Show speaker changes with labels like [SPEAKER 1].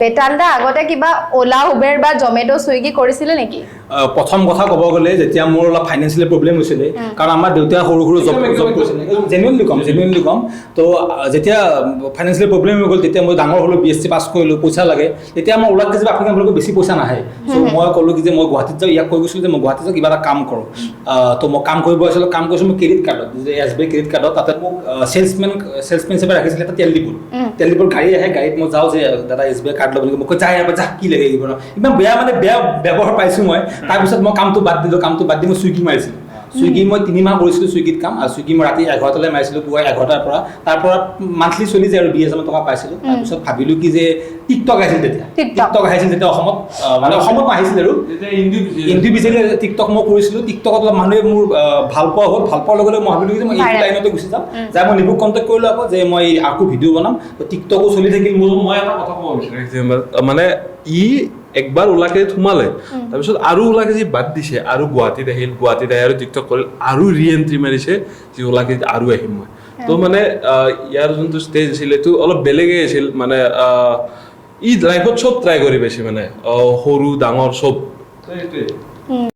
[SPEAKER 1] বেটান্দা আগতে কিবা ওলা উবেৰ বা জমেটো সুইগি কৰিছিলে নেকি
[SPEAKER 2] প্ৰথম কথা ক'ব গ'লে যেতিয়া মোৰ অলপ ফাইনেন্সিয়েলি প্ৰব্লেম হৈছিলে কাৰণ আমাৰ দেউতাই সৰু সৰু জব কৰিছিলে জেনুইনলি কম তো যেতিয়া ফাইনেন্সিয়েলি প্ৰব্লেম হৈ গ'ল তেতিয়া মই ডাঙৰ হ'লো BSc পাছ কৰিলোঁ পইচা লাগে তেতিয়া মই ওলাত যে আপোনালোকে আপোনালোকৰ বেছি পইচা নাহে চ' মই ক'লোঁ কি যে মই গুৱাহাটীত যাওঁ ইয়াক কৈ গৈছিলোঁ যে মই গুৱাহাটীত যাওঁ কিবা এটা কাম কৰোঁ তো মই কাম কৰিব আছিলোঁ কাম কৰিছোঁ মই ক্ৰেডিট কাৰ্ডত যে SBI ক্ৰেডিট কাৰ্ডত তাতে মোক চেলছমেন হিচাপে ৰাখিছিলে এটা তেল ডিপোৰ গাড়ী আহে গাড়ীত মই যাওঁ যে দাদা SBI কাৰ্ড ল'ব মোক যায় যা কি লাগে এইবোৰ ইমান বেয়া ব্যৱহাৰ পাইছোঁ মই তাৰপিছত মই কামটো বাদ দি মই চুইগি মাৰিছিলোঁ চুইগি মই 3 মাহ কৰিছিলোঁ চুইগিত কাম আৰু চুইগি মই ৰাতি 11টালৈ মাৰিছিলোঁ পুৱা 11টাৰ পৰা তাৰ পৰা মান্থলি চলি যায় আৰু 20,000 টকা পাইছিলোঁ তাৰপিছত ভাবিলোঁ কি যে টিকটক আহিছিল তেতিয়া অসমত মানে অসমত আহিছিল আৰু ইণ্ডিভিজুৱেলি টিকটক মই কৰিছিলোঁ টিকটকত অলপ মানুহে মোৰ ভাল পোৱা হ'ল ভাল পোৱাৰ লগে লগে মই ভাবিলোঁ যে মই এইটো লাইনতে গুচি যাম যাই মই নিবুক কণ্টেক্ট কৰিলোঁ আকৌ যে মই আকৌ ভিডিঅ' বনাম তো টিকটকো চলি থাকিল মোৰ
[SPEAKER 3] মই এটা কথা ক'ব বিচাৰিছোঁ মানে একবাৰ ওলাকে সোমালে তাৰপিছত আৰু ওলাকে যি বাদ দিছে আৰু গুৱাহাটীত আহিল আৰু টিকটক কৰিল আৰু ৰিএণ্ট্ৰি মাৰিছে যি ওলাকে আৰু আহিম মই তো মানে ইয়াৰ যোনটো ষ্টেজ আছিল এইটো অলপ বেলেগেই আছিল মানে লাইফত চব ট্ৰাই কৰি পাইছে মানে সৰু ডাঙৰ চব সেইটোৱে